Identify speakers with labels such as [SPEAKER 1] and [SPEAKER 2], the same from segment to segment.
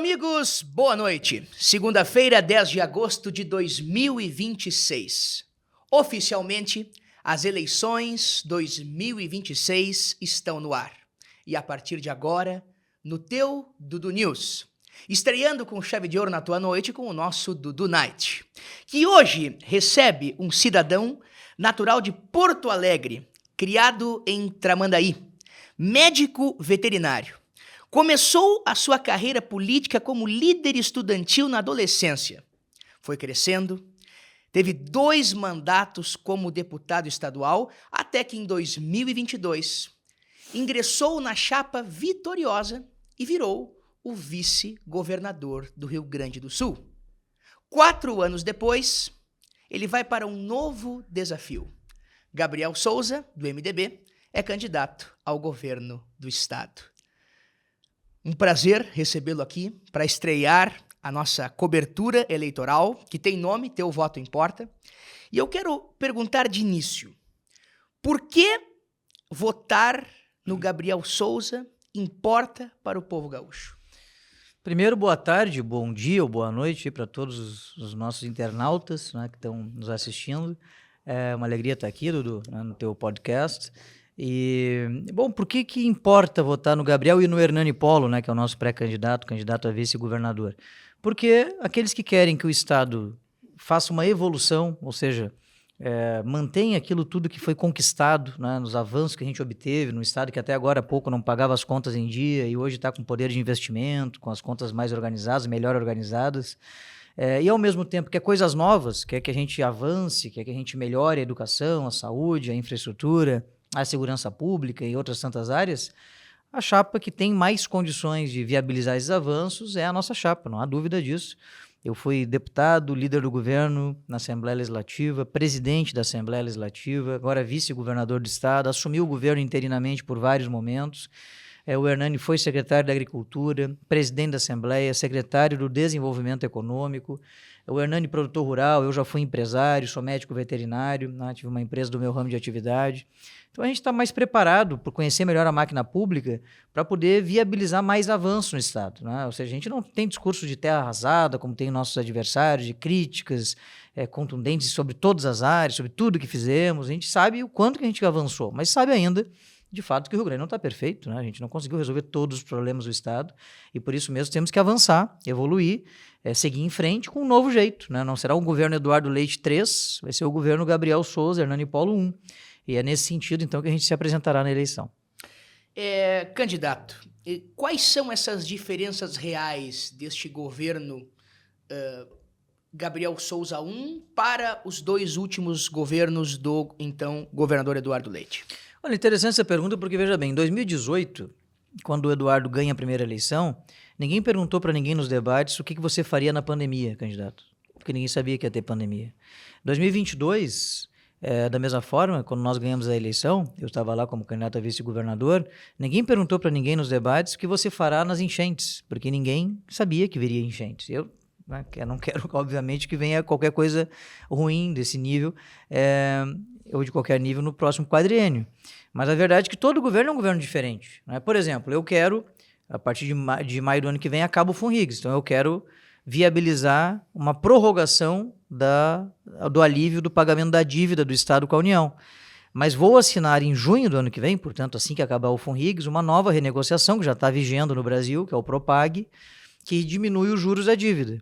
[SPEAKER 1] amigos, boa noite. Segunda-feira, 10 de agosto de 2026. Oficialmente, as eleições 2026 estão no ar. E a partir de agora, no teu Dudu News. Estreando com chave de ouro na tua noite com o nosso Dudu Night, que hoje recebe um cidadão natural de Porto Alegre, criado em Tramandaí, médico veterinário. Começou a sua carreira política como líder estudantil na adolescência. Foi crescendo, teve 2 mandatos como deputado estadual, até que em 2022 ingressou na chapa vitoriosa e virou o vice-governador do Rio Grande do Sul. 4 anos depois, ele vai para um novo desafio. Gabriel Souza, do MDB, é candidato ao governo do estado. Um prazer recebê-lo aqui para estrear a nossa cobertura eleitoral, que tem nome, teu voto importa. E eu quero perguntar de início, por que votar no Gabriel Souza importa para o povo gaúcho?
[SPEAKER 2] Primeiro, boa tarde, bom dia ou boa noite para todos os nossos internautas, né, que estão nos assistindo. É uma alegria estar aqui, Dudu, né, no teu podcast. E, bom, por que importa votar no Gabriel e no Hernani Polo, né, que é o nosso pré-candidato, candidato a vice-governador? Porque aqueles que querem que o Estado faça uma evolução, ou seja, mantenha aquilo tudo que foi conquistado, né, nos avanços que a gente obteve no Estado, que até agora há pouco não pagava as contas em dia e hoje está com poder de investimento, com as contas mais organizadas, melhor organizadas, e ao mesmo tempo quer coisas novas, quer que a gente avance, quer que a gente melhore a educação, a saúde, a infraestrutura, a segurança pública e outras tantas áreas, a chapa que tem mais condições de viabilizar esses avanços é a nossa chapa, não há dúvida disso. Eu fui deputado, líder do governo na Assembleia Legislativa, presidente da Assembleia Legislativa, agora vice-governador do estado, assumi o governo interinamente por vários momentos. O Hernani foi secretário da Agricultura, presidente da Assembleia, secretário do Desenvolvimento Econômico. O Hernani, produtor rural, eu já fui empresário, sou médico veterinário, né, tive uma empresa do meu ramo de atividade. Então a gente está mais preparado por conhecer melhor a máquina pública para poder viabilizar mais avanço no Estado, né? Ou seja, a gente não tem discurso de terra arrasada, como tem nossos adversários, de críticas contundentes sobre todas as áreas, sobre tudo que fizemos. A gente sabe o quanto que a gente avançou, mas sabe ainda, de fato, que o Rio Grande não está perfeito, né? A gente não conseguiu resolver todos os problemas do Estado e por isso mesmo temos que avançar, evoluir, seguir em frente com um novo jeito, né? Não será o governo Eduardo Leite 3, vai ser o governo Gabriel Souza, Hernani Polo 1. E é nesse sentido, então, que a gente se apresentará na eleição.
[SPEAKER 1] Candidato, quais são essas diferenças reais deste governo Gabriel Souza 1 para os 2 últimos governos do, então, governador Eduardo Leite?
[SPEAKER 2] Olha, interessante essa pergunta porque, veja bem, em 2018, quando o Eduardo ganha a primeira eleição, ninguém perguntou para ninguém nos debates o que você faria na pandemia, candidato, porque ninguém sabia que ia ter pandemia. Em 2022... da mesma forma, quando nós ganhamos a eleição, eu estava lá como candidato a vice-governador, ninguém perguntou para ninguém nos debates o que você fará nas enchentes, porque ninguém sabia que viria enchentes. Eu não quero, obviamente, que venha qualquer coisa ruim desse nível, ou de qualquer nível no próximo quadriênio. Mas a verdade é que todo governo é um governo diferente, né? Por exemplo, eu quero, a partir de maio do ano que vem, acaba o Funrigs, então eu quero viabilizar uma prorrogação do alívio do pagamento da dívida do Estado com a União. Mas vou assinar em junho do ano que vem, portanto, assim que acabar o Funrigs, uma nova renegociação que já está vigendo no Brasil, que é o Propag, que diminui os juros da dívida.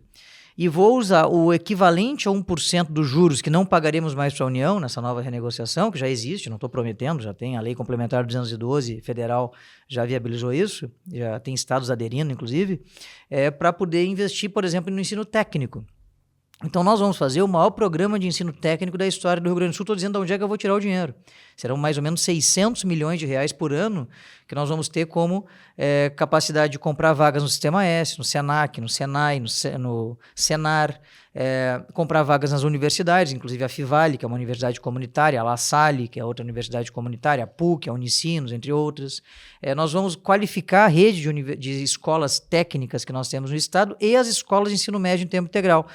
[SPEAKER 2] E vou usar o equivalente a 1% dos juros que não pagaremos mais para a União nessa nova renegociação, que já existe, não estou prometendo, já tem a Lei Complementar 212 federal, já viabilizou isso, já tem estados aderindo, inclusive, para poder investir, por exemplo, no ensino técnico. Então nós vamos fazer o maior programa de ensino técnico da história do Rio Grande do Sul. Estou dizendo de onde é que eu vou tirar o dinheiro. Serão mais ou menos 600 milhões de reais por ano que nós vamos ter como capacidade de comprar vagas no Sistema S, no Senac, no Senai, no Senar, comprar vagas nas universidades, inclusive a Fivale, que é uma universidade comunitária, a La Salle, que é outra universidade comunitária, a PUC, a Unicinos, entre outras. Nós vamos qualificar a rede de escolas técnicas que nós temos no Estado e as escolas de ensino médio em tempo integral.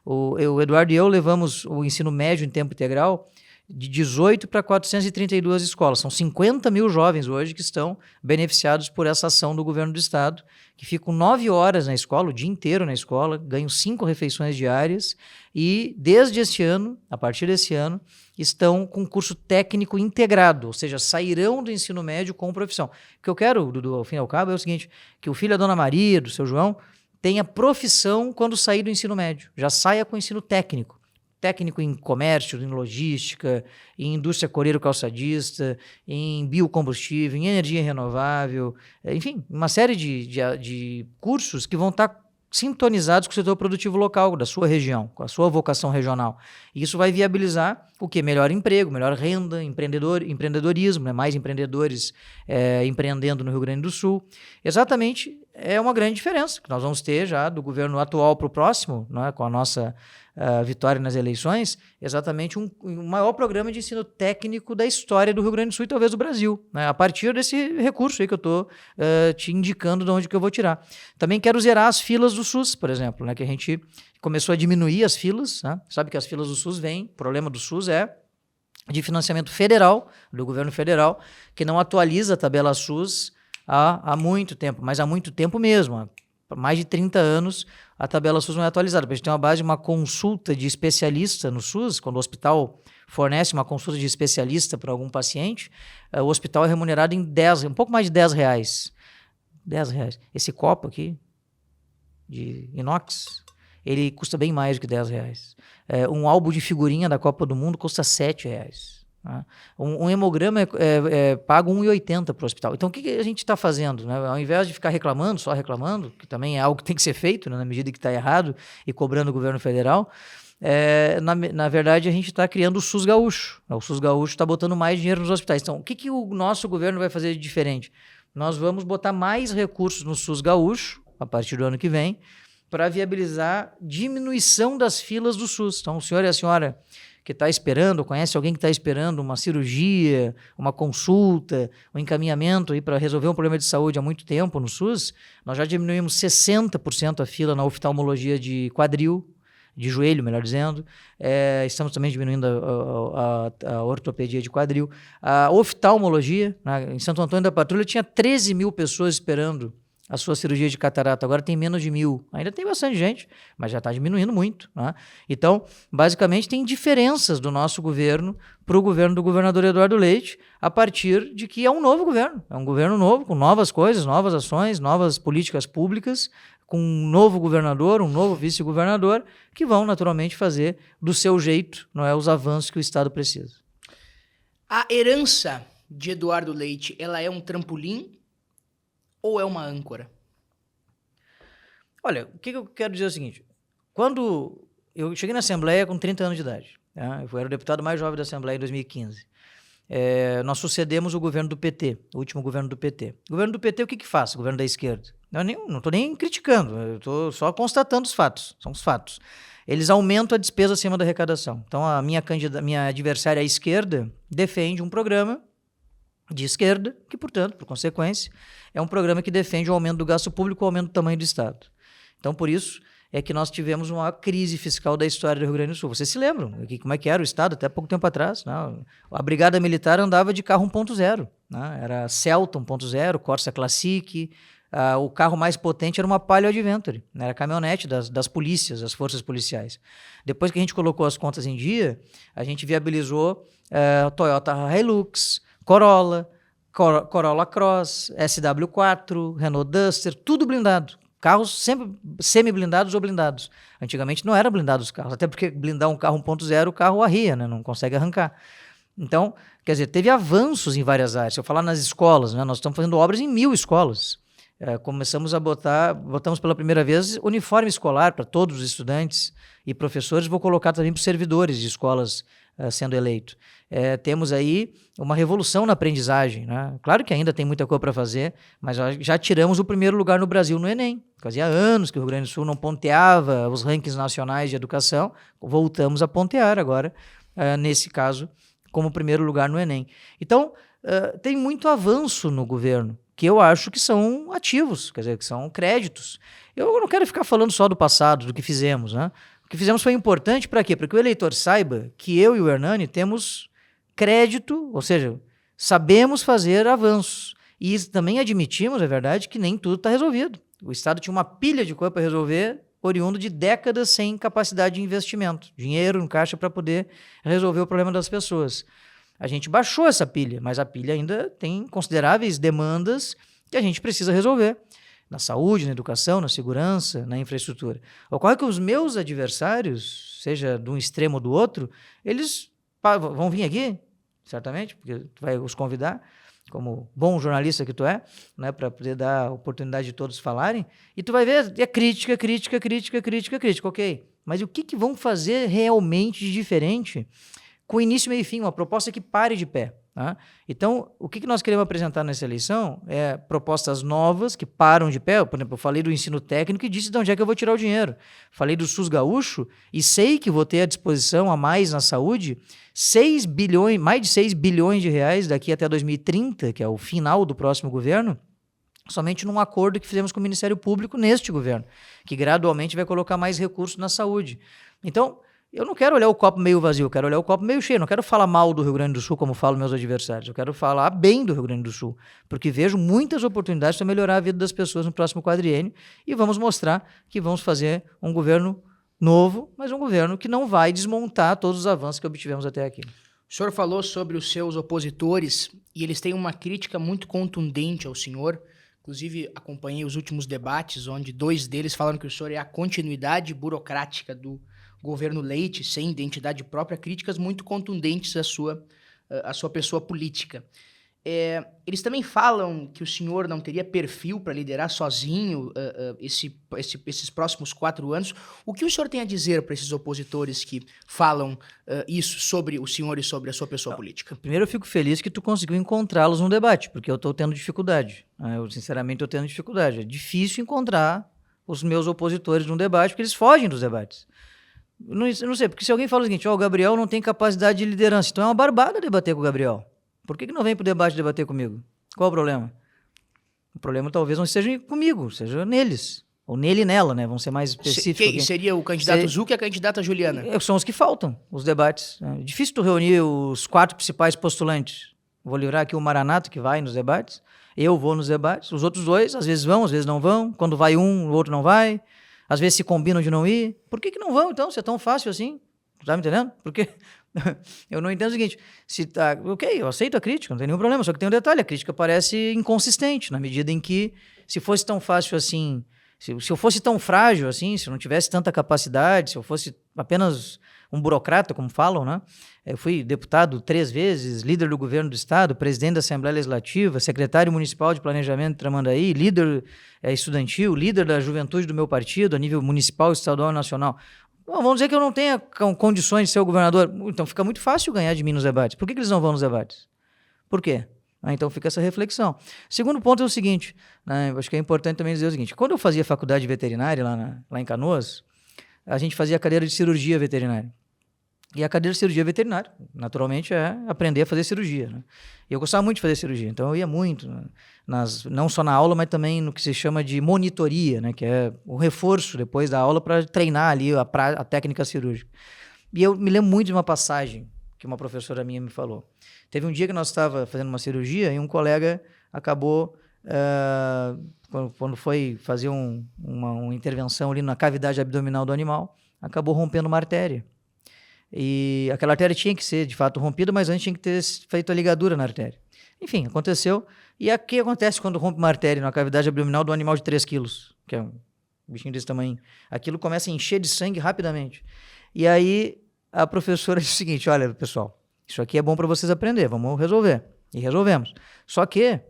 [SPEAKER 2] O Eduardo e eu levamos o ensino médio em tempo integral de 18 para 432 escolas. São 50 mil jovens hoje que estão beneficiados por essa ação do governo do estado, que ficam 9 horas na escola, o dia inteiro na escola, ganham 5 refeições diárias e, desde este ano, a partir desse ano, estão com curso técnico integrado, ou seja, sairão do ensino médio com profissão. O que eu quero, Dudu, ao fim e ao cabo, é o seguinte, que o filho da Dona Maria, do seu João, tenha profissão quando sair do ensino médio, já saia com ensino técnico. Técnico em comércio, em logística, em indústria coreiro-calçadista, em biocombustível, em energia renovável, enfim, uma série de cursos que vão estar sintonizados com o setor produtivo local, da sua região, com a sua vocação regional. E isso vai viabilizar o quê? Melhor emprego, melhor renda, empreendedorismo, né? Mais empreendedores empreendendo no Rio Grande do Sul. Exatamente, é uma grande diferença que nós vamos ter já do governo atual para o próximo, né? Com a nossa vitória nas eleições, exatamente um maior programa de ensino técnico da história do Rio Grande do Sul e talvez do Brasil, né? A partir desse recurso aí que eu estou te indicando de onde que eu vou tirar. Também quero zerar as filas do SUS, por exemplo, né? Que a gente começou a diminuir as filas, né? Sabe que as filas do SUS vêm, o problema do SUS é de financiamento federal, do governo federal, que não atualiza a tabela SUS há muito tempo, mas há muito tempo mesmo, há mais de 30 anos, a tabela SUS não é atualizada. Para a gente ter uma base de uma consulta de especialista no SUS, quando o hospital fornece uma consulta de especialista para algum paciente, o hospital é remunerado em um pouco mais de R$10. R$10. Esse copo aqui, de inox, ele custa bem mais do que R$10. Um álbum de figurinha da Copa do Mundo custa R$7. Um hemograma paga R$1,80 para o hospital. Então, o que a gente está fazendo? Né? Ao invés de ficar reclamando, só reclamando, que também é algo que tem que ser feito, né, na medida que está errado, e cobrando o governo federal, na verdade, a gente está criando o SUS gaúcho. O SUS gaúcho está botando mais dinheiro nos hospitais. Então, o que o nosso governo vai fazer de diferente? Nós vamos botar mais recursos no SUS gaúcho, a partir do ano que vem, para viabilizar diminuição das filas do SUS. Então, o senhor e a senhora que está esperando, conhece alguém que está esperando uma cirurgia, uma consulta, um encaminhamento para resolver um problema de saúde há muito tempo no SUS, nós já diminuímos 60% a fila na oftalmologia de quadril, de joelho, melhor dizendo. Estamos também diminuindo a ortopedia de quadril. A oftalmologia, né, em Santo Antônio da Patrulha, tinha 13 mil pessoas esperando a sua cirurgia de catarata, agora tem menos de 1.000. Ainda tem bastante gente, mas já está diminuindo muito, né? Então, basicamente, tem diferenças do nosso governo para o governo do governador Eduardo Leite, a partir de que é um novo governo. É um governo novo, com novas coisas, novas ações, novas políticas públicas, com um novo governador, um novo vice-governador, que vão, naturalmente, fazer do seu jeito, não é, os avanços que o Estado precisa.
[SPEAKER 1] A herança de Eduardo Leite, ela é um trampolim ou é uma âncora?
[SPEAKER 2] Olha, o que eu quero dizer é o seguinte. Quando eu cheguei na Assembleia com 30 anos de idade, né? Eu era o deputado mais jovem da Assembleia em 2015. Nós sucedemos o governo do PT, o último governo do PT. O governo do PT, o que faz? O governo da esquerda? Não estou nem criticando, eu estou só constatando os fatos. São os fatos. Eles aumentam a despesa acima da arrecadação. Então, a minha adversária à esquerda defende um programa de esquerda, que, portanto, por consequência, é um programa que defende o aumento do gasto público e o aumento do tamanho do Estado. Então, por isso, é que nós tivemos uma crise fiscal da história do Rio Grande do Sul. Vocês se lembram como é que era o Estado até pouco tempo atrás? Não? A Brigada Militar andava de carro 1.0. Né? Era Celta 1.0, Corsa Classic. O carro mais potente era uma Palio Adventure. Né? Era a caminhonete das polícias, das forças policiais. Depois que a gente colocou as contas em dia, a gente viabilizou Toyota Hilux, Corolla, Corolla Cross, SW4, Renault Duster, tudo blindado. Carros sempre semi-blindados ou blindados. Antigamente não eram blindados os carros, até porque blindar um carro 1.0, o carro arria, né? Não consegue arrancar. Então, quer dizer, teve avanços em várias áreas. Se eu falar nas escolas, né? Nós estamos fazendo obras em 1.000 escolas. Começamos a botamos pela primeira vez uniforme escolar para todos os estudantes e professores. Vou colocar também para os servidores de escolas sendo eleito. Temos aí uma revolução na aprendizagem, né? Claro que ainda tem muita coisa para fazer, mas já tiramos o primeiro lugar no Brasil no Enem. Fazia anos que o Rio Grande do Sul não ponteava os rankings nacionais de educação, voltamos a pontear agora, nesse caso, como primeiro lugar no Enem. Então, tem muito avanço no governo, que eu acho que são ativos, quer dizer, que são créditos. Eu não quero ficar falando só do passado, do que fizemos, né? O que fizemos foi importante para quê? Para que o eleitor saiba que eu e o Hernani temos crédito, ou seja, sabemos fazer avanços. E também admitimos, é verdade, que nem tudo está resolvido. O Estado tinha uma pilha de coisa para resolver, oriundo de décadas sem capacidade de investimento, dinheiro no caixa para poder resolver o problema das pessoas. A gente baixou essa pilha, mas a pilha ainda tem consideráveis demandas que a gente precisa resolver. Na saúde, na educação, na segurança, na infraestrutura. Ocorre que os meus adversários, seja de um extremo ou do outro, eles vão vir aqui, certamente, porque tu vai os convidar, como bom jornalista que tu é, né, para poder dar a oportunidade de todos falarem, e tu vai ver, é crítica, ok. Mas o que vão fazer realmente de diferente com início, meio e fim, uma proposta que pare de pé? Tá? Então, o que nós queremos apresentar nessa eleição é propostas novas que param de pé. Por exemplo, eu falei do ensino técnico e disse de onde é que eu vou tirar o dinheiro. Falei do SUS gaúcho e sei que vou ter à disposição a mais na saúde 6 bilhões, mais de 6 bilhões de reais daqui até 2030, que é o final do próximo governo, somente num acordo que fizemos com o Ministério Público neste governo, que gradualmente vai colocar mais recursos na saúde. Então, eu não quero olhar o copo meio vazio, eu quero olhar o copo meio cheio. Não quero falar mal do Rio Grande do Sul, como falam meus adversários. Eu quero falar bem do Rio Grande do Sul, porque vejo muitas oportunidades para melhorar a vida das pessoas no próximo quadriênio e vamos mostrar que vamos fazer um governo novo, mas um governo que não vai desmontar todos os avanços que obtivemos até aqui.
[SPEAKER 1] O senhor falou sobre os seus opositores e eles têm uma crítica muito contundente ao senhor. Inclusive, acompanhei os últimos debates, onde 2 deles falaram que o senhor é a continuidade burocrática do governo Leite, sem identidade própria, críticas muito contundentes à sua pessoa política. Eles também falam que o senhor não teria perfil para liderar sozinho esses próximos 4 anos. O que o senhor tem a dizer para esses opositores que falam isso sobre o senhor e sobre a sua pessoa política?
[SPEAKER 2] Primeiro, eu fico feliz que tu conseguiu encontrá-los no debate, porque eu estou tendo dificuldade. Eu, sinceramente, estou tendo dificuldade. É difícil encontrar os meus opositores no debate, porque eles fogem dos debates. Eu não sei, porque se alguém fala o seguinte, o Gabriel não tem capacidade de liderança, então é uma barbada debater com o Gabriel. Por que não vem para o debate debater comigo? Qual o problema? O problema talvez não seja comigo, seja neles. Ou nele e nela, né? Vamos ser mais específicos.
[SPEAKER 1] Quem seria o candidato Zuc e a candidata Juliana?
[SPEAKER 2] São os que faltam, os debates. É difícil tu reunir os 4 principais postulantes. Vou livrar aqui o Maranato, que vai nos debates. Eu vou nos debates. Os outros 2, às vezes vão, às vezes não vão. Quando vai um, o outro não vai. Às vezes se combinam de não ir. Por que não vão, então, se é tão fácil assim? Tá me entendendo? Porque eu não entendo o seguinte, ok, eu aceito a crítica, não tem nenhum problema, só que tem um detalhe, a crítica parece inconsistente, na medida em que, se fosse tão fácil assim, se eu fosse tão frágil assim, se eu não tivesse tanta capacidade, se eu fosse apenas um burocrata, como falam, né? Eu fui deputado 3 vezes, líder do governo do estado, presidente da Assembleia Legislativa, secretário municipal de planejamento de Tramandaí, líder estudantil, líder da juventude do meu partido, a nível municipal, estadual e nacional. Bom, vamos dizer que eu não tenha condições de ser o governador. Então fica muito fácil ganhar de mim nos debates. Por que eles não vão nos debates? Por quê? Então fica essa reflexão. Segundo ponto é o seguinte, né, acho que é importante também dizer o seguinte, quando eu fazia faculdade veterinária lá em Canoas, a gente fazia a cadeira de cirurgia veterinária. E a cadeira de cirurgia veterinária, naturalmente, é aprender a fazer cirurgia. Né? E eu gostava muito de fazer cirurgia, então eu ia muito, não só na aula, mas também no que se chama de monitoria, né? Que é o reforço depois da aula para treinar ali a técnica cirúrgica. E eu me lembro muito de uma passagem que uma professora minha me falou. Teve um dia que nós estávamos fazendo uma cirurgia e um colega acabou, quando foi fazer uma intervenção ali na cavidade abdominal do animal, acabou rompendo uma artéria. E aquela artéria tinha que ser, de fato, rompida, mas antes tinha que ter feito a ligadura na artéria. Enfim, aconteceu. E o que acontece quando rompe uma artéria na cavidade abdominal do animal de 3 quilos, que é um bichinho desse tamanho? Aquilo começa a encher de sangue rapidamente. E aí a professora disse o seguinte, olha, pessoal, isso aqui é bom para vocês aprender, vamos resolver. E resolvemos. Só que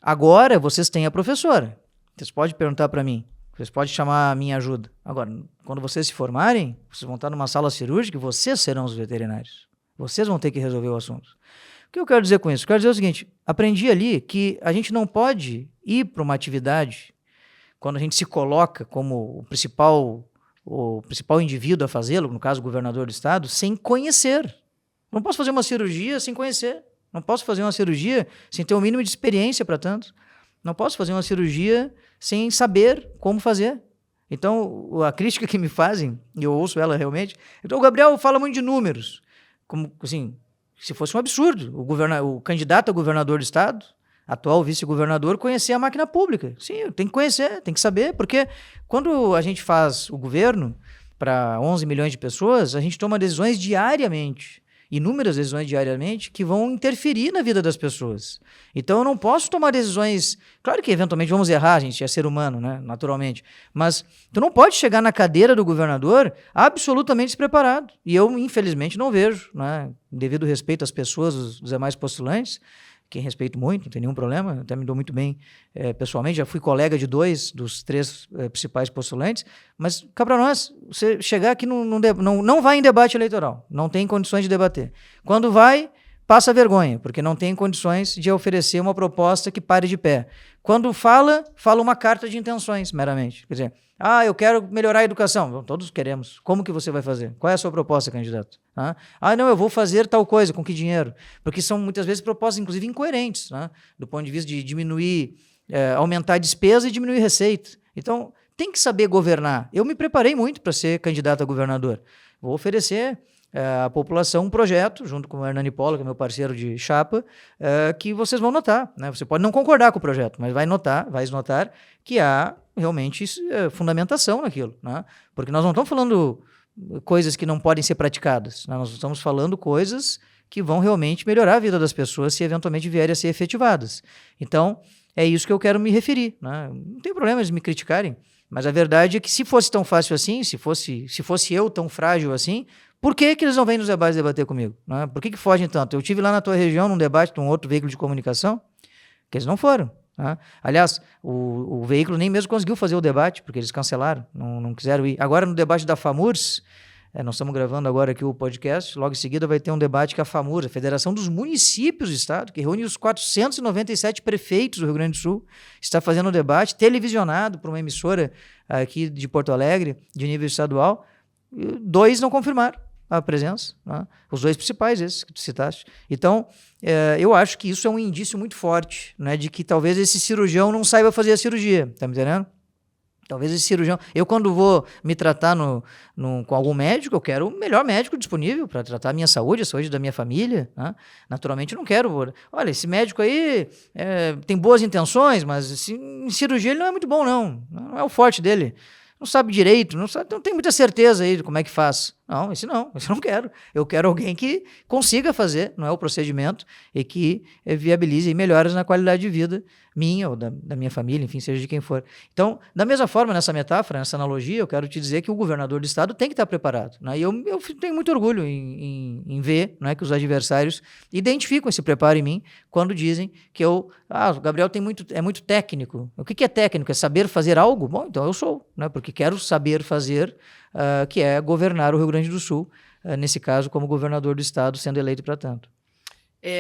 [SPEAKER 2] agora vocês têm a professora. Vocês podem perguntar para mim. Vocês podem chamar a minha ajuda. Agora, quando vocês se formarem, vocês vão estar numa sala cirúrgica e vocês serão os veterinários. Vocês vão ter que resolver o assunto. O que eu quero dizer com isso? Eu quero dizer o seguinte, aprendi ali que a gente não pode ir para uma atividade quando a gente se coloca como o principal indivíduo a fazê-lo, no caso o governador do estado, sem conhecer. Não posso fazer uma cirurgia sem conhecer. Não posso fazer uma cirurgia sem ter o mínimo de experiência para tanto. Não posso fazer uma cirurgia sem saber como fazer. Então, a crítica que me fazem, e eu ouço ela realmente, então o Gabriel fala muito de números, como assim, se fosse um absurdo o candidato a governador do estado, atual vice-governador, conhecer a máquina pública. Sim, tem que conhecer, tem que saber, porque quando a gente faz o governo para 11 milhões de pessoas, a gente toma decisões diariamente, inúmeras decisões diariamente, que vão interferir na vida das pessoas. Então eu não posso tomar decisões... Claro que eventualmente vamos errar, a gente é ser humano, né? Naturalmente. Mas tu não pode chegar na cadeira do governador absolutamente despreparado. E eu, infelizmente, não vejo, né? Devido ao respeito às pessoas, os demais postulantes, quem respeito muito, não tem nenhum problema, até me dou muito bem pessoalmente, já fui colega de 2 dos 3 principais postulantes, mas cá para nós, você chegar aqui não vai em debate eleitoral, não tem condições de debater. Quando vai, passa vergonha, porque não tem condições de oferecer uma proposta que pare de pé. Quando fala uma carta de intenções, meramente. Quer dizer, eu quero melhorar a educação. Todos queremos. Como que você vai fazer? Qual é a sua proposta, candidato? Não, eu vou fazer tal coisa. Com que dinheiro? Porque são muitas vezes propostas, inclusive, incoerentes, né? Do ponto de vista de diminuir, aumentar a despesa e diminuir receita. Então, tem que saber governar. Eu me preparei muito para ser candidato a governador. Vou oferecer à população um projeto, junto com o Hernani Polo, que é meu parceiro de chapa, que vocês vão notar, né? Você pode não concordar com o projeto, mas vai notar que há realmente fundamentação naquilo, né? Porque nós não estamos falando coisas que não podem ser praticadas, né? Nós estamos falando coisas que vão realmente melhorar a vida das pessoas se eventualmente vierem a ser efetivadas. Então, é isso que eu quero me referir, né? Não tem problema eles me criticarem, mas a verdade é que se fosse tão fácil assim, se fosse eu tão frágil assim, por que eles não vêm nos debates debater comigo? Né? Por que fogem tanto? Eu tive lá na tua região num debate de um outro veículo de comunicação, que eles não foram. Né? Aliás, o veículo nem mesmo conseguiu fazer o debate, porque eles cancelaram, não quiseram ir. Agora, no debate da FAMURS, nós estamos gravando agora aqui o podcast, logo em seguida vai ter um debate com a FAMURS, a Federação dos Municípios do Estado, que reúne os 497 prefeitos do Rio Grande do Sul, está fazendo um debate televisionado por uma emissora aqui de Porto Alegre, de nível estadual. 2 não confirmaram a presença, né? Os 2 principais, esses que tu citaste. Então, eu acho que isso é um indício muito forte, né, de que talvez esse cirurgião não saiba fazer a cirurgia, tá me entendendo? Talvez esse cirurgião... Eu, quando vou me tratar com algum médico, eu quero o melhor médico disponível para tratar a minha saúde, a saúde da minha família, né? Naturalmente, eu não quero... Olha, esse médico aí tem boas intenções, mas em cirurgia ele não é muito bom, não. Não é o forte dele. Não sabe direito, não tem muita certeza aí de como é que faz. Não, esse eu não quero. Eu quero alguém que consiga fazer, não é o procedimento, e que viabilize melhoras na qualidade de vida minha ou da minha família, enfim, seja de quem for. Então, da mesma forma, nessa metáfora, nessa analogia, eu quero te dizer que o governador do estado tem que estar preparado, né? E eu tenho muito orgulho em ver, né, que os adversários identificam esse preparo em mim quando dizem que o Gabriel é muito técnico. O que é técnico? É saber fazer algo? Bom, então eu sou, né, porque quero saber fazer, que é governar o Rio Grande do Sul, nesse caso, como governador do estado, sendo eleito para tanto.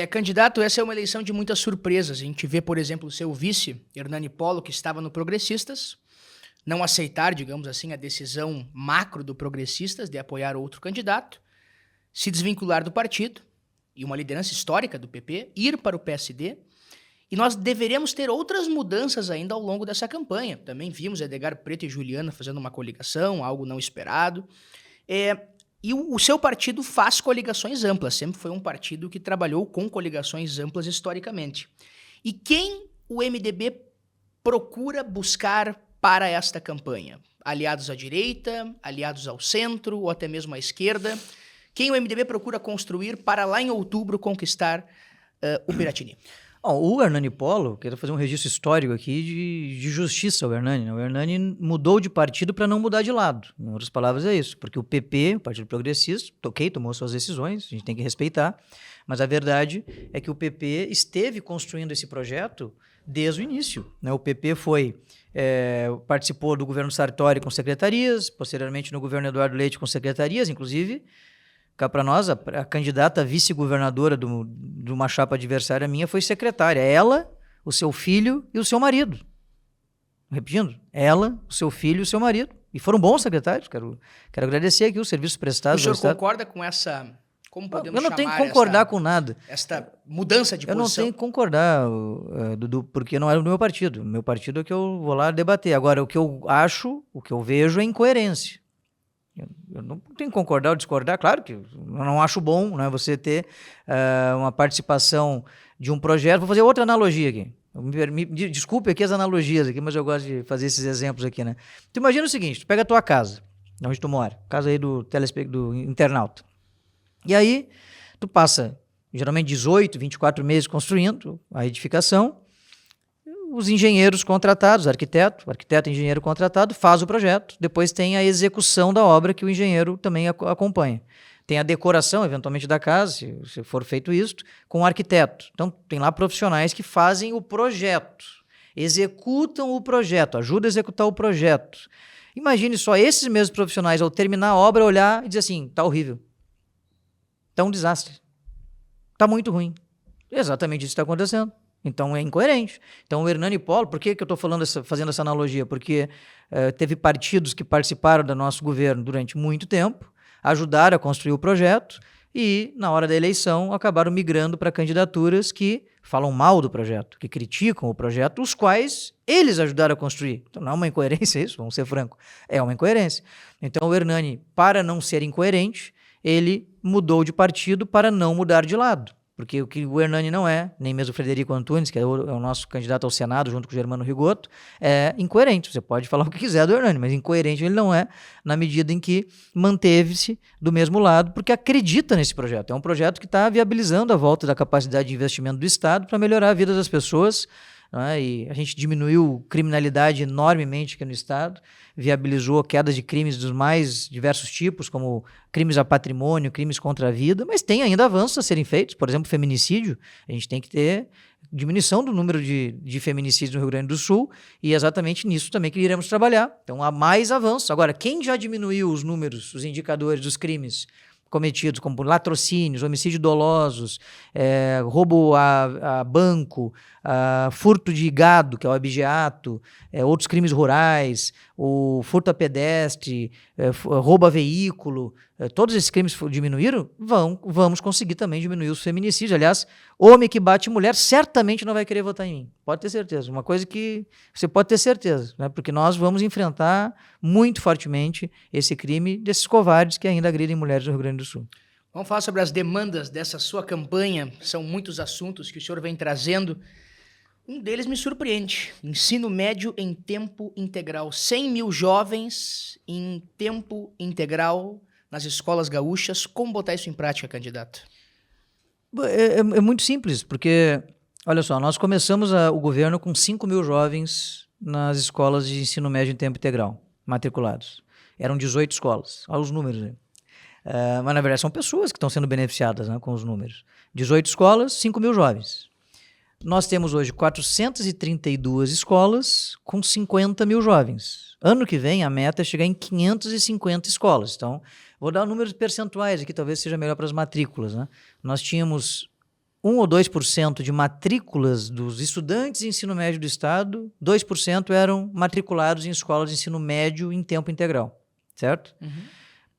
[SPEAKER 1] Candidato, essa é uma eleição de muitas surpresas. A gente vê, por exemplo, o seu vice, Hernani Polo, que estava no Progressistas, não aceitar, digamos assim, a decisão macro do Progressistas de apoiar outro candidato, se desvincular do partido, e uma liderança histórica do PP, ir para o PSD, e nós deveremos ter outras mudanças ainda ao longo dessa campanha. Também vimos Edgar Preto e Juliana fazendo uma coligação, algo não esperado. E o seu partido faz coligações amplas, sempre foi um partido que trabalhou com coligações amplas historicamente. E quem o MDB procura buscar para esta campanha? Aliados à direita, aliados ao centro ou até mesmo à esquerda? Quem o MDB procura construir para lá em outubro conquistar o Piratini?
[SPEAKER 2] O Hernani Polo, quero fazer um registro histórico aqui de justiça ao Hernani, né? O Hernani mudou de partido para não mudar de lado. Em outras palavras, é isso. Porque o PP, o Partido Progressista, tomou suas decisões, a gente tem que respeitar, mas a verdade é que o PP esteve construindo esse projeto desde o início, né? O PP participou do governo Sartori com secretarias, posteriormente no governo Eduardo Leite com secretarias, inclusive... Cá para nós, a candidata vice-governadora de uma chapa adversária minha foi secretária. Ela, o seu filho e o seu marido. Repetindo, ela, o seu filho e o seu marido. E foram bons secretários. Quero agradecer aqui os serviços prestados.
[SPEAKER 1] O senhor concorda com essa... Como podemos chamar?
[SPEAKER 2] Eu não tenho que concordar com nada.
[SPEAKER 1] Esta mudança de posição?
[SPEAKER 2] Eu não tenho que concordar, Dudu, porque não é do meu partido. O meu partido é que eu vou lá debater. Agora, o que eu acho, o que eu vejo é incoerência. Eu não tenho que concordar ou discordar, claro que eu não acho bom, né, você ter uma participação de um projeto. Vou fazer outra analogia aqui. Desculpe aqui as analogias aqui, mas eu gosto de fazer esses exemplos aqui, né? Tu imagina o seguinte, tu pega a tua casa, onde tu mora, casa aí do internauta. E aí, tu passa geralmente 18, 24 meses construindo a edificação. Os engenheiros contratados, arquiteto e engenheiro contratado, faz o projeto. Depois tem a execução da obra que o engenheiro também acompanha. Tem a decoração, eventualmente, da casa, se for feito isso, com o arquiteto. Então, tem lá profissionais que fazem o projeto, executam o projeto, ajudam a executar o projeto. Imagine só esses mesmos profissionais, ao terminar a obra, olhar e dizer assim, tá horrível. Tá um desastre. Tá muito ruim. Exatamente isso que está acontecendo. Então é incoerente. Então o Hernani Polo, por que eu estou fazendo essa analogia? Porque teve partidos que participaram do nosso governo durante muito tempo, ajudaram a construir o projeto e, na hora da eleição, acabaram migrando para candidaturas que falam mal do projeto, que criticam o projeto, os quais eles ajudaram a construir. Então não é uma incoerência isso, vamos ser francos. É uma incoerência. Então o Hernani, para não ser incoerente, ele mudou de partido para não mudar de lado. Porque o que o Hernani não é, nem mesmo o Frederico Antunes, que é o nosso candidato ao Senado, junto com o Germano Rigoto, é incoerente. Você pode falar o que quiser do Hernani, mas incoerente ele não é, na medida em que manteve-se do mesmo lado, porque acredita nesse projeto. É um projeto que está viabilizando a volta da capacidade de investimento do Estado para melhorar a vida das pessoas, né? E a gente diminuiu criminalidade enormemente aqui no Estado, viabilizou quedas de crimes dos mais diversos tipos, como crimes a patrimônio, crimes contra a vida, mas tem ainda avanços a serem feitos. Por exemplo, feminicídio, a gente tem que ter diminuição do número de feminicídios no Rio Grande do Sul, e é exatamente nisso também que iremos trabalhar. Então há mais avanços. Agora, quem já diminuiu os números, os indicadores dos crimes cometidos, como latrocínios, homicídios dolosos, roubo a banco, furto de gado, que é o abigeato, outros crimes rurais, o furto a pedestre, roubo a veículo, todos esses crimes diminuíram, vamos conseguir também diminuir os feminicídios. Aliás, homem que bate mulher certamente não vai querer votar em mim, pode ter certeza. Uma coisa que você pode ter certeza, né? Porque nós vamos enfrentar muito fortemente esse crime desses covardes que ainda agridem mulheres no Rio Grande do Sul.
[SPEAKER 1] Vamos falar sobre as demandas dessa sua campanha. São muitos assuntos que o senhor vem trazendo. Um deles me surpreende. Ensino médio em tempo integral. 100 mil jovens em tempo integral nas escolas gaúchas. Como botar isso em prática, candidato?
[SPEAKER 2] É muito simples, porque, olha só, nós começamos o governo com 5 mil jovens nas escolas de ensino médio em tempo integral, matriculados. Eram 18 escolas. Olha os números aí. Mas, na verdade, são pessoas que estão sendo beneficiadas, né, com os números. 18 escolas, 5 mil jovens. Nós temos hoje 432 escolas com 50 mil jovens. Ano que vem, a meta é chegar em 550 escolas. Então, vou dar números percentuais aqui, talvez seja melhor para as matrículas, né? Nós tínhamos 1 ou 2% de matrículas dos estudantes de ensino médio do Estado, 2% eram matriculados em escolas de ensino médio em tempo integral, certo? Uhum.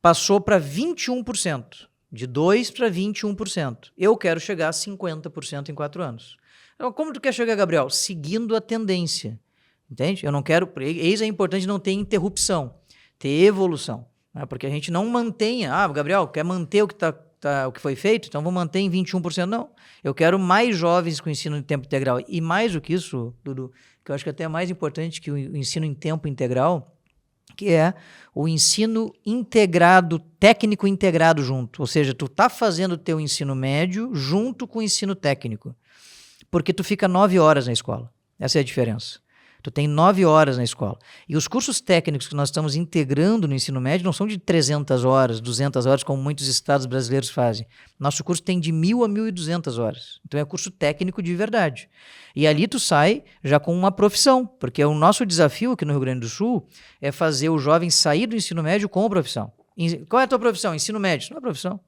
[SPEAKER 2] Passou para 21%, de 2% para 21%. Eu quero chegar a 50% em 4 anos. Então, como tu quer chegar, Gabriel? Seguindo a tendência, entende? Eu não quero... Eis é importante não ter interrupção, ter evolução, né? Porque a gente não mantenha... Gabriel, quer manter o que foi feito? Então vou manter em 21%. Não, eu quero mais jovens com ensino em tempo integral. E mais do que isso, Dudu, que eu acho que até é mais importante que o ensino em tempo integral, que é o ensino integrado, técnico integrado junto. Ou seja, tu tá fazendo o teu ensino médio junto com o ensino técnico. Porque tu fica 9 horas na escola. Essa é a diferença. Tu tem 9 horas na escola. E os cursos técnicos que nós estamos integrando no ensino médio não são de 300 horas, 200 horas, como muitos estados brasileiros fazem. Nosso curso tem de 1.000 a 1.200 horas. Então é curso técnico de verdade. E ali tu sai já com uma profissão, porque o nosso desafio aqui no Rio Grande do Sul é fazer o jovem sair do ensino médio com profissão. Qual é a tua profissão? Ensino médio. Isso não é profissão.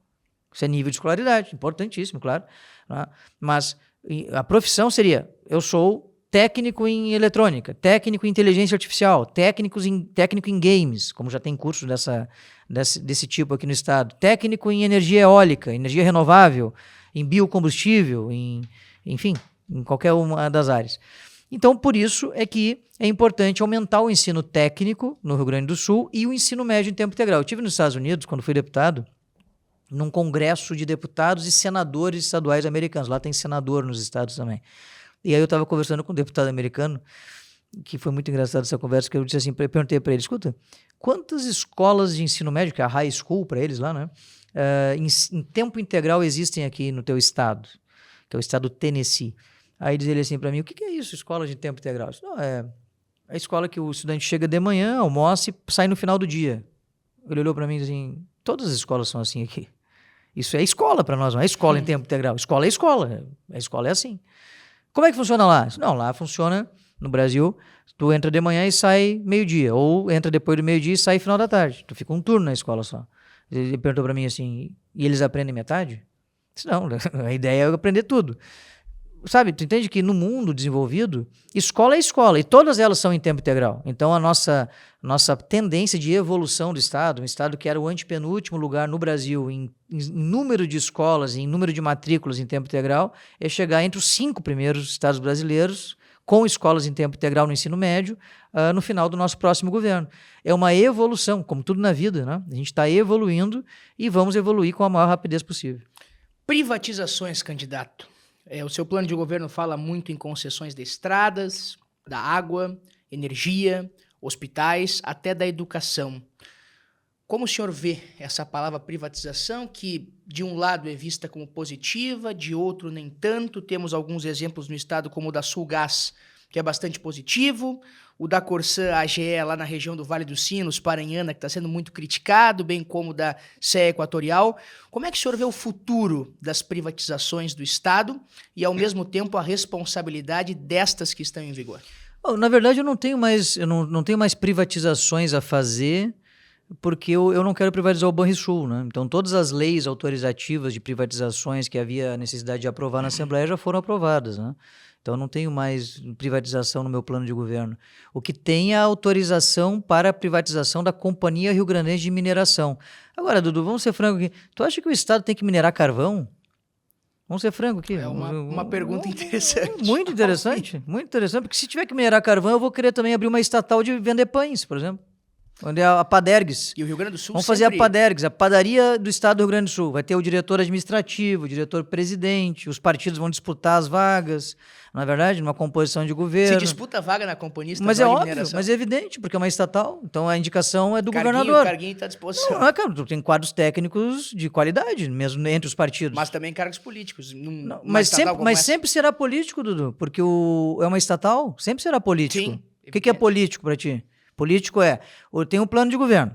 [SPEAKER 2] Isso é nível de escolaridade, importantíssimo, claro. Mas a profissão seria, eu sou técnico em eletrônica, técnico em inteligência artificial, técnico em games, como já tem curso desse tipo aqui no estado, técnico em energia eólica, energia renovável, em biocombustível, enfim, em qualquer uma das áreas. Então, por isso é que é importante aumentar o ensino técnico no Rio Grande do Sul e o ensino médio em tempo integral. Eu estive nos Estados Unidos, quando fui deputado, num congresso de deputados e senadores estaduais americanos. Lá tem senador nos estados também. E aí eu estava conversando com um deputado americano, que foi muito engraçado essa conversa, que eu disse assim, eu perguntei para ele, escuta, quantas escolas de ensino médio, que é a high school para eles lá, né, em tempo integral existem aqui no teu estado, que é o estado do Tennessee? Aí diz ele assim para mim, o que é isso, escola de tempo integral? Eu disse, não, é a escola que o estudante chega de manhã, almoça e sai no final do dia. Ele olhou para mim e disse assim, todas as escolas são assim aqui. Isso é escola para nós, não é escola em tempo integral. Escola é escola, a escola é assim. Como é que funciona lá? Não, lá funciona, no Brasil, tu entra de manhã e sai meio-dia, ou entra depois do meio-dia e sai final da tarde. Tu fica um turno na escola só. Ele perguntou para mim assim, e eles aprendem metade? Eu disse, não, a ideia é aprender tudo. Sabe, tu entende que no mundo desenvolvido, escola é escola, e todas elas são em tempo integral. Então, a nossa tendência de evolução do Estado, um Estado que era o antepenúltimo lugar no Brasil em número de escolas, em número de matrículas em tempo integral, é chegar entre os 5 primeiros estados brasileiros com escolas em tempo integral no ensino médio, no final do nosso próximo governo. É uma evolução, como tudo na vida, né? A gente está evoluindo e vamos evoluir com a maior rapidez possível.
[SPEAKER 1] Privatizações, candidato. O seu plano de governo fala muito em concessões de estradas, da água, energia, hospitais, até da educação. Como o senhor vê essa palavra privatização, que de um lado é vista como positiva, de outro nem tanto? Temos alguns exemplos no estado, como o da Sulgás, que é bastante positivo, o da Corsã AGE lá na região do Vale dos Sinos, Paranhana, que está sendo muito criticado, bem como da CE Equatorial. Como é que o senhor vê o futuro das privatizações do estado e, ao mesmo tempo, a responsabilidade destas que estão em vigor?
[SPEAKER 2] Na verdade, eu não tenho mais privatizações a fazer, porque eu não quero privatizar o Banrisul, né? Então, todas as leis autorizativas de privatizações que havia necessidade de aprovar na Assembleia já foram aprovadas, né? Então, eu não tenho mais privatização no meu plano de governo. O que tem é a autorização para a privatização da Companhia Rio Grandense de Mineração. Agora, Dudu, vamos ser franco aqui. Tu acha que o Estado tem que minerar carvão? Vamos ser franco aqui.
[SPEAKER 1] É uma pergunta interessante.
[SPEAKER 2] Muito interessante, porque se tiver que minerar carvão, eu vou querer também abrir uma estatal de vender pães, por exemplo. Onde é a Padergues.
[SPEAKER 1] E o Rio Grande do Sul
[SPEAKER 2] Vamos fazer a Padergues, a padaria do estado do Rio Grande do Sul. Vai ter o diretor administrativo, o diretor-presidente, os partidos vão disputar as vagas, não é verdade? Numa composição de governo.
[SPEAKER 1] Se disputa a vaga na Companhia Estadual
[SPEAKER 2] mas é
[SPEAKER 1] de
[SPEAKER 2] óbvio,
[SPEAKER 1] Mineração.
[SPEAKER 2] mas é evidente, porque é uma estatal, então a indicação é do governador.
[SPEAKER 1] O carguinho está à disposição.
[SPEAKER 2] Não, cara, tu tem quadros técnicos de qualidade, mesmo entre os partidos.
[SPEAKER 1] Mas também cargos políticos.
[SPEAKER 2] Mas sempre será político, Dudu, porque é uma estatal, sempre será político.
[SPEAKER 1] Sim.
[SPEAKER 2] O que é político para ti? Político eu tenho um plano de governo,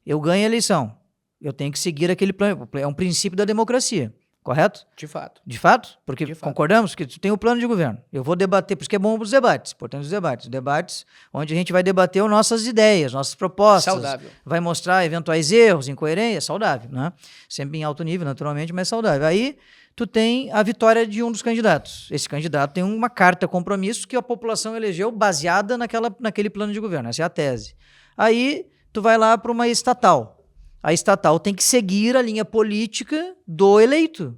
[SPEAKER 2] eu ganho a eleição, eu tenho que seguir aquele plano, é um princípio da democracia, correto?
[SPEAKER 1] De fato.
[SPEAKER 2] De fato? Porque
[SPEAKER 1] De fato.
[SPEAKER 2] concordamos que tu tem um plano de governo, eu vou debater, por isso que é bom os debates, importante os debates onde a gente vai debater as nossas ideias, nossas propostas.
[SPEAKER 1] Saudável.
[SPEAKER 2] Vai mostrar eventuais erros, incoerências, saudável, né? Sempre em alto nível, naturalmente, mas saudável. Aí tu tem a vitória de um dos candidatos. Esse candidato tem uma carta compromisso que a população elegeu baseada naquele plano de governo. Essa é a tese. Aí tu vai lá para uma estatal. A estatal tem que seguir a linha política do eleito,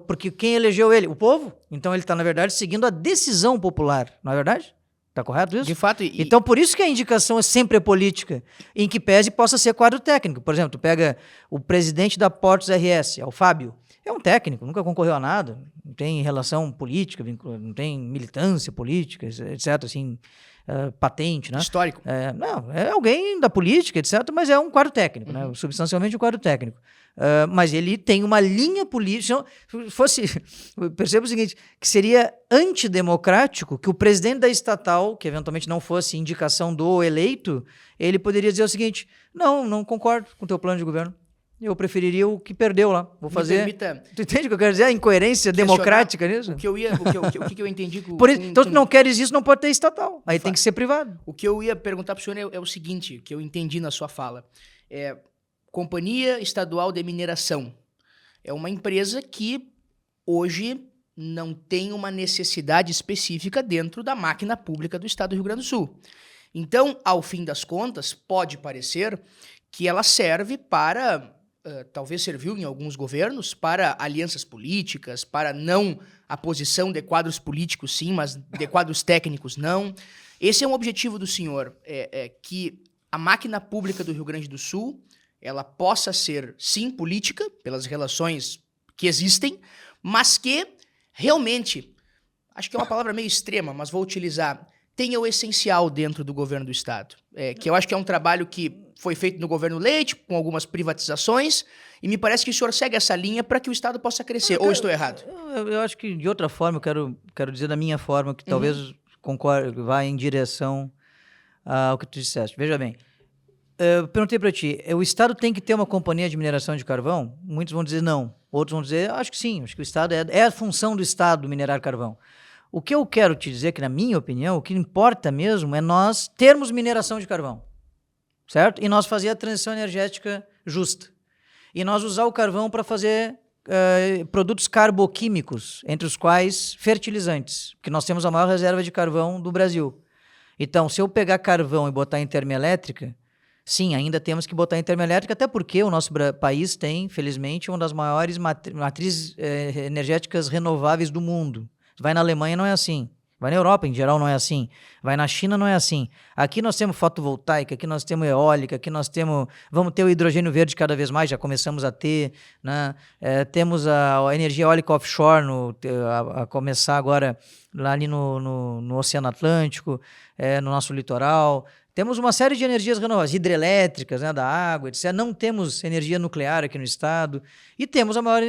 [SPEAKER 2] porque quem elegeu ele? O povo. Então ele está, na verdade, seguindo a decisão popular, não é verdade? Está correto isso?
[SPEAKER 1] De fato.
[SPEAKER 2] Então, por isso que a indicação sempre é política, em que pese possa ser quadro técnico. Por exemplo, tu pega o presidente da Portos RS, é o Fábio. É um técnico, nunca concorreu a nada, não tem relação política, não tem militância política, etc., assim, patente, né?
[SPEAKER 1] Histórico.
[SPEAKER 2] Não, é alguém da política, etc., mas é um quadro técnico, né? Substancialmente um quadro técnico. Mas ele tem uma linha política. Perceba o seguinte, que seria antidemocrático que o presidente da estatal, que eventualmente não fosse indicação do eleito, ele poderia dizer o seguinte: não concordo com o teu plano de governo. Eu preferiria o que perdeu lá. Vou fazer. Tu entende o que eu quero dizer? A incoerência democrática nisso?
[SPEAKER 1] O que eu entendi.
[SPEAKER 2] Então, tu não queres isso, não pode ter estatal. Aí tem que ser privado.
[SPEAKER 1] O que eu ia perguntar para o senhor é o seguinte, que eu entendi na sua fala. Companhia Estadual de Mineração é uma empresa que hoje não tem uma necessidade específica dentro da máquina pública do estado do Rio Grande do Sul. Então, ao fim das contas, pode parecer que ela serve para talvez serviu em alguns governos para alianças políticas, para não a posição de quadros políticos sim, mas de quadros técnicos não. Esse é um objetivo do senhor, que a máquina pública do Rio Grande do Sul ela possa ser, sim, política, pelas relações que existem, mas que realmente, acho que é uma palavra meio extrema, mas vou utilizar, tenha o essencial dentro do governo do Estado. Que eu acho que é um trabalho que foi feito no governo Leite, com algumas privatizações, e me parece que o senhor segue essa linha para que o Estado possa crescer. Ou estou errado?
[SPEAKER 2] Eu acho que, de outra forma, eu quero dizer da minha forma, que talvez concorde, vá em direção ao que tu disseste. Veja bem, eu perguntei para ti, o Estado tem que ter uma companhia de mineração de carvão? Muitos vão dizer não. Outros vão dizer, acho que sim, acho que o Estado é a função do Estado minerar carvão. O que eu quero te dizer, que na minha opinião, o que importa mesmo é nós termos mineração de carvão, certo? E nós fazer a transição energética justa. E nós usar o carvão para fazer produtos carboquímicos, entre os quais fertilizantes, porque nós temos a maior reserva de carvão do Brasil. Então, se eu pegar carvão e botar em termoelétrica, sim, ainda temos que botar em termoelétrica, até porque o nosso país tem, felizmente, uma das maiores matrizes energéticas renováveis do mundo. Vai na Alemanha, não é assim. Vai na Europa, em geral, não é assim. Vai na China, não é assim. Aqui nós temos fotovoltaica, aqui nós temos eólica, aqui nós temos... Vamos ter o hidrogênio verde cada vez mais, já começamos a ter, né? Temos a energia eólica offshore a começar agora lá ali no Oceano Atlântico, no nosso litoral. Temos uma série de energias renováveis, hidrelétricas, né, da água, etc. Não temos energia nuclear aqui no estado e temos a maior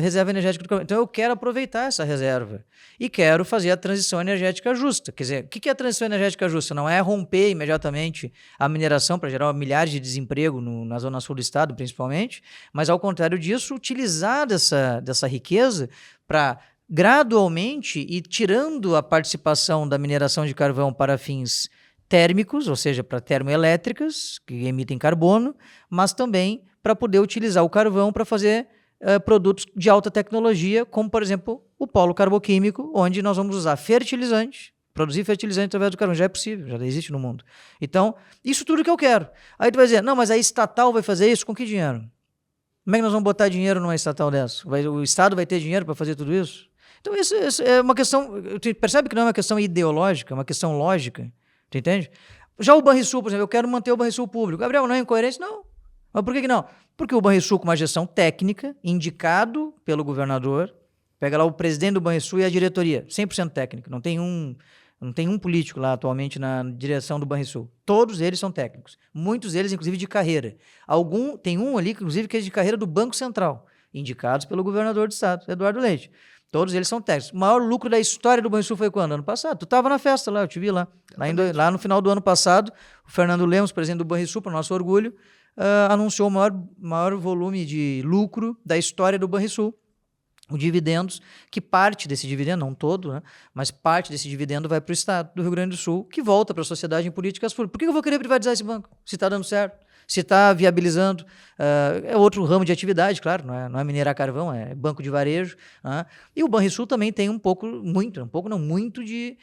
[SPEAKER 2] reserva energética do carvão. Então eu quero aproveitar essa reserva e quero fazer a transição energética justa. Quer dizer, o que é a transição energética justa? Não é romper imediatamente a mineração para gerar milhares de desemprego na zona sul do estado, principalmente, mas ao contrário disso, utilizar dessa riqueza para gradualmente ir tirando a participação da mineração de carvão para fins térmicos, ou seja, para termoelétricas, que emitem carbono, mas também para poder utilizar o carvão para fazer produtos de alta tecnologia, como, por exemplo, o polo carboquímico, onde nós vamos usar fertilizante, produzir fertilizante através do carvão. Já é possível, já existe no mundo. Então, isso tudo que eu quero. Aí tu vai dizer, não, mas a estatal vai fazer isso com que dinheiro? Como é que nós vamos botar dinheiro numa estatal dessa? O Estado vai ter dinheiro para fazer tudo isso? Então, isso é uma questão... Tu percebe que não é uma questão ideológica, é uma questão lógica. Tu entende? Já o Banrisul, por exemplo, eu quero manter o Banrisul público. Gabriel, não é incoerência? Não. Mas por que não? Porque o Banrisul, com uma gestão técnica, indicado pelo governador, pega lá o presidente do Banrisul e a diretoria, 100% técnica. Não tem um político lá atualmente na direção do Banrisul. Todos eles são técnicos. Muitos deles, inclusive, de carreira. Tem um ali, inclusive, que é de carreira do Banco Central, indicados pelo governador do estado, Eduardo Leite. Todos eles são técnicos. O maior lucro da história do Banrisul foi quando? Ano passado. Tu estava na festa lá, eu te vi lá. Lá no final do ano passado, o Fernando Lemos, presidente do Banrisul, para o nosso orgulho, anunciou o maior volume de lucro da história do Banrisul. O dividendos, que parte desse dividendo, não todo, né, mas parte desse dividendo vai para o estado do Rio Grande do Sul, que volta para a sociedade em políticas públicas. Por que eu vou querer privatizar esse banco? Se está dando certo, se está viabilizando. É outro ramo de atividade, claro, não é minerar carvão, é banco de varejo. E o Banrisul também tem muito de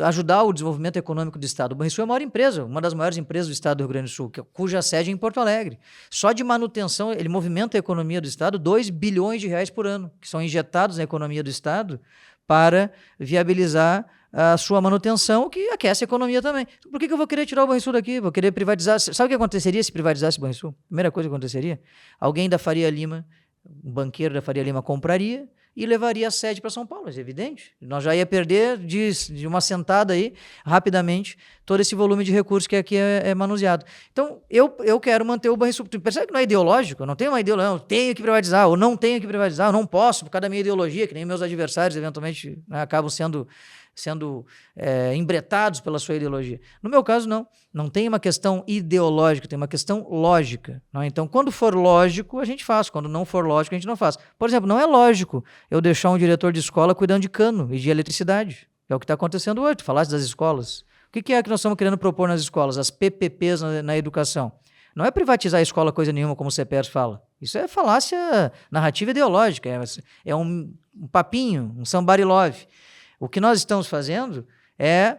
[SPEAKER 2] ajudar o desenvolvimento econômico do estado. O Banrisul é a maior empresa, uma das maiores empresas do estado do Rio Grande do Sul, cuja sede é em Porto Alegre. Só de manutenção, ele movimenta a economia do estado 2 bilhões de reais por ano, que são injetados na economia do estado para viabilizar a sua manutenção, que aquece a economia também. Por que eu vou querer tirar o Banrisul daqui? Vou querer privatizar. Sabe o que aconteceria se privatizasse o Banrisul? Primeira coisa que aconteceria, alguém da Faria Lima, um banqueiro da Faria Lima compraria e levaria a sede para São Paulo, é evidente. Nós já ia perder de uma sentada aí, rapidamente, todo esse volume de recursos que aqui é manuseado. Então, eu quero manter o Banrisul. Tu percebe que não é ideológico? Eu não tenho uma ideologia, eu tenho que privatizar, ou não tenho que privatizar, eu não posso, por causa da minha ideologia, que nem meus adversários, eventualmente, né, acabam sendo embretados pela sua ideologia. No meu caso, não tem uma questão ideológica, tem uma questão lógica. Não? Então, quando for lógico, a gente faz. Quando não for lógico, a gente não faz. Por exemplo, não é lógico eu deixar um diretor de escola cuidando de cano e de eletricidade. É o que está acontecendo hoje. Tu falaste das escolas. O que é que nós estamos querendo propor nas escolas? As PPPs na educação. Não é privatizar a escola coisa nenhuma, como o CEPERS fala. Isso é falácia narrativa ideológica. É um papinho, um somebody love. O que nós estamos fazendo é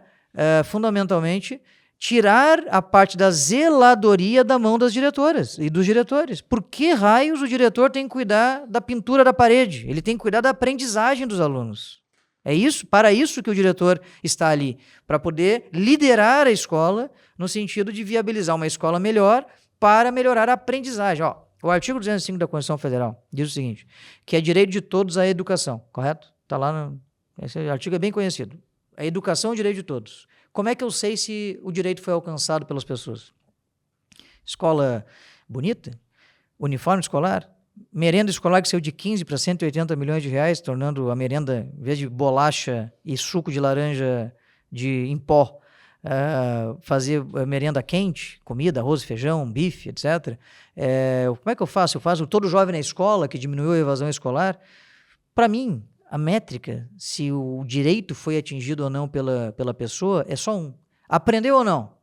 [SPEAKER 2] fundamentalmente, tirar a parte da zeladoria da mão das diretoras e dos diretores. Por que raios o diretor tem que cuidar da pintura da parede? Ele tem que cuidar da aprendizagem dos alunos. É isso, para isso que o diretor está ali, para poder liderar a escola no sentido de viabilizar uma escola melhor para melhorar a aprendizagem. Ó, o artigo 205 da Constituição Federal diz o seguinte, que é direito de todos à educação, correto? Está lá, esse artigo é bem conhecido. A educação é o direito de todos. Como é que eu sei se o direito foi alcançado pelas pessoas? Escola bonita? Uniforme escolar? Merenda escolar que saiu de 15 para 180 milhões de reais, tornando a merenda, em vez de bolacha e suco de laranja em pó, fazer merenda quente, comida, arroz, feijão, bife, etc. Como é que eu faço? Eu faço todo jovem na escola, que diminuiu a evasão escolar. Para mim, a métrica, se o direito foi atingido ou não pela pessoa, é só um. Aprendeu ou não?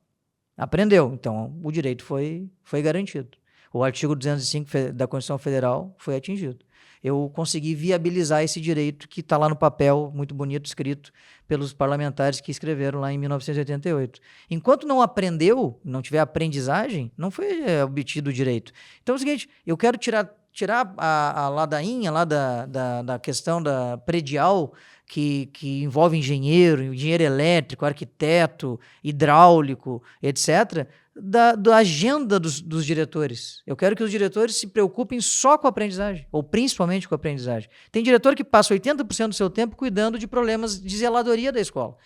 [SPEAKER 2] Aprendeu. Então, o direito foi garantido. O artigo 205 da Constituição Federal foi atingido. Eu consegui viabilizar esse direito que está lá no papel, muito bonito, escrito pelos parlamentares que escreveram lá em 1988. Enquanto não aprendeu, não tiver aprendizagem, não foi obtido o direito. Então é o seguinte, eu quero tirar a ladainha lá da questão da predial, que envolve engenheiro elétrico, arquiteto, hidráulico, etc., da agenda dos diretores. Eu quero que os diretores se preocupem só com a aprendizagem, ou principalmente com a aprendizagem. Tem diretor que passa 80% do seu tempo cuidando de problemas de zeladoria da escola.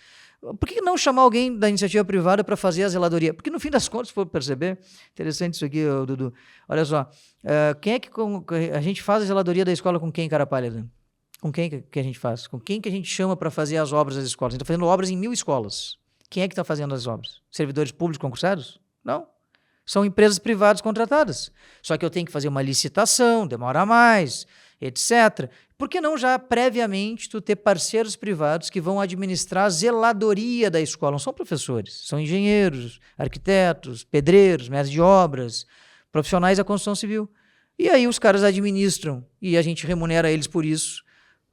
[SPEAKER 2] Por que não chamar alguém da iniciativa privada para fazer a zeladoria? Porque, no fim das contas, se for perceber, interessante isso aqui, Dudu, olha só, quem é que a gente faz a zeladoria da escola com quem, cara pálida? Com quem que a gente faz? Com quem que a gente chama para fazer as obras das escolas? A gente está fazendo obras em 1000 escolas. Quem é que está fazendo as obras? Servidores públicos concursados? Não. São empresas privadas contratadas. Só que eu tenho que fazer uma licitação, demora mais, etc. Por que não já previamente tu ter parceiros privados que vão administrar a zeladoria da escola? Não são professores, são engenheiros, arquitetos, pedreiros, mestres de obras, profissionais da construção civil. E aí os caras administram e a gente remunera eles por isso,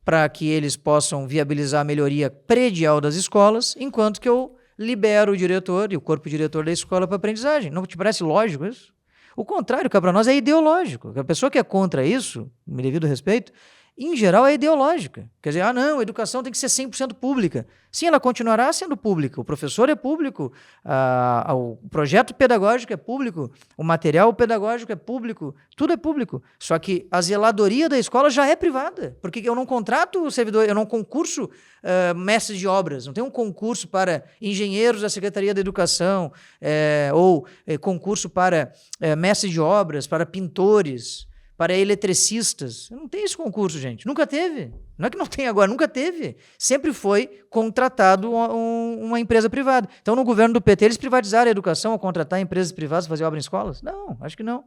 [SPEAKER 2] para que eles possam viabilizar a melhoria predial das escolas, enquanto que eu libero o diretor e o corpo diretor da escola para aprendizagem. Não te parece lógico isso? O contrário, que para nós é ideológico. A pessoa que é contra isso, me devido respeito, em geral é ideológica. Quer dizer, não, a educação tem que ser 100% pública. Sim, ela continuará sendo pública. O professor é público, o projeto pedagógico é público, o material pedagógico é público, tudo é público. Só que a zeladoria da escola já é privada, porque eu não contrato servidor, eu não concurso mestres de obras, não tem um concurso para engenheiros da Secretaria da Educação, ou concurso para mestres de obras, para pintores, para eletricistas. Não tem esse concurso, gente. Nunca teve. Não é que não tem agora, nunca teve. Sempre foi contratado uma empresa privada. Então, no governo do PT, eles privatizaram a educação ou contratar empresas privadas para fazer obra em escolas? Não, acho que não.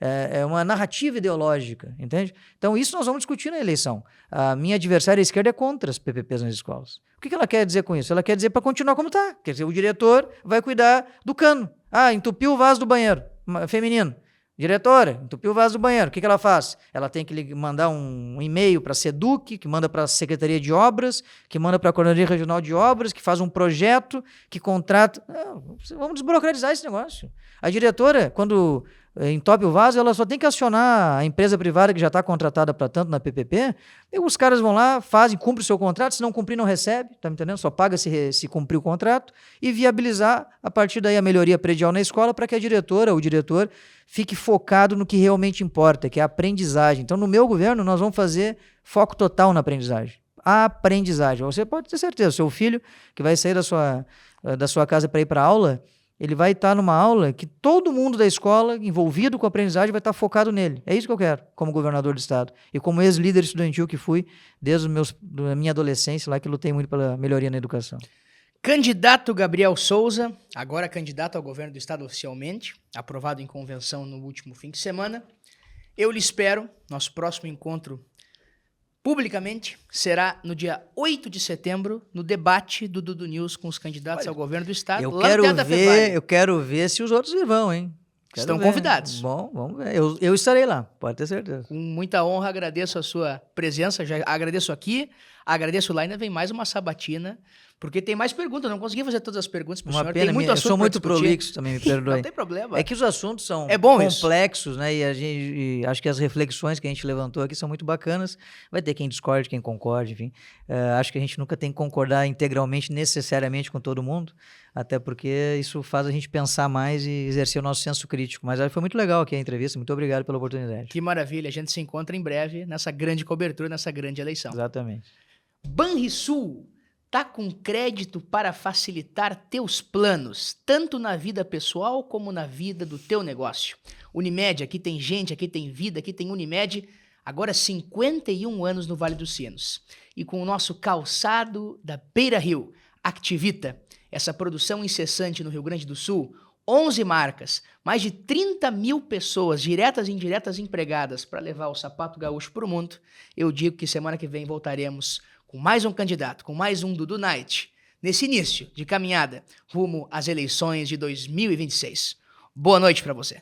[SPEAKER 2] É uma narrativa ideológica, entende? Então, isso nós vamos discutir na eleição. A minha adversária à esquerda é contra as PPPs nas escolas. O que ela quer dizer com isso? Ela quer dizer para continuar como está. Quer dizer, o diretor vai cuidar do cano. Entupiu o vaso do banheiro feminino. Diretora, entupiu o vaso do banheiro. O que ela faz? Ela tem que mandar um e-mail para a SEDUC, que manda para a Secretaria de Obras, que manda para a Coordenadoria Regional de Obras, que faz um projeto, que contrata... vamos desburocratizar esse negócio. A diretora, quando entope o vaso, ela só tem que acionar a empresa privada que já está contratada para tanto na PPP, e os caras vão lá, fazem, cumprem o seu contrato, se não cumprir, não recebe, tá me entendendo? Só paga se cumprir o contrato, e viabilizar, a partir daí, a melhoria predial na escola, para que a diretora ou o diretor fique focado no que realmente importa, que é a aprendizagem. Então, no meu governo, nós vamos fazer foco total na aprendizagem. A aprendizagem. Você pode ter certeza, seu filho, que vai sair da sua casa para ir para a aula, ele vai estar numa aula que todo mundo da escola, envolvido com a aprendizagem, vai estar focado nele. É isso que eu quero, como governador do estado. E como ex-líder estudantil que fui, desde a minha adolescência, lá que lutei muito pela melhoria na educação.
[SPEAKER 1] Candidato Gabriel Souza, agora candidato ao governo do estado oficialmente, aprovado em convenção no último fim de semana. Eu lhe espero, nosso próximo encontro publicamente será no dia 8 de setembro, no debate do Dudu News com os candidatos ao governo do estado.
[SPEAKER 2] Eu quero ver se os outros vão, hein?
[SPEAKER 1] Estão convidados.
[SPEAKER 2] Bom, vamos ver. Eu estarei lá, pode ter certeza.
[SPEAKER 1] Com muita honra, agradeço a sua presença, já agradeço aqui, agradeço lá, ainda vem mais uma sabatina Porque tem mais perguntas, eu não consegui fazer todas as perguntas pro
[SPEAKER 2] Uma
[SPEAKER 1] senhor.
[SPEAKER 2] pena,
[SPEAKER 1] Tem muito
[SPEAKER 2] eu
[SPEAKER 1] assunto
[SPEAKER 2] sou
[SPEAKER 1] pra
[SPEAKER 2] muito
[SPEAKER 1] discutir.
[SPEAKER 2] prolixo também, me perdoe.
[SPEAKER 1] Não tem problema.
[SPEAKER 2] É que os assuntos são
[SPEAKER 1] É bom isso.
[SPEAKER 2] complexos, né? E acho que as reflexões que a gente levantou aqui são muito bacanas. Vai ter quem discorde, quem concorde, enfim. Acho que a gente nunca tem que concordar integralmente, necessariamente com todo mundo, até porque isso faz a gente pensar mais e exercer o nosso senso crítico. Mas foi muito legal aqui a entrevista, muito obrigado pela oportunidade.
[SPEAKER 1] Que maravilha, a gente se encontra em breve nessa grande cobertura, nessa grande eleição.
[SPEAKER 2] Exatamente.
[SPEAKER 1] Banrisul tá com crédito para facilitar teus planos, tanto na vida pessoal como na vida do teu negócio. Unimed, aqui tem gente, aqui tem vida, aqui tem Unimed, agora 51 anos no Vale dos Sinos. E com o nosso calçado da Beira Rio, Activita, essa produção incessante no Rio Grande do Sul, 11 marcas, mais de 30 mil pessoas, diretas e indiretas empregadas, para levar o sapato gaúcho para o mundo. Eu digo que semana que vem voltaremos com mais um candidato, com mais um Dudu Night, nesse início de caminhada rumo às eleições de 2026. Boa noite para você.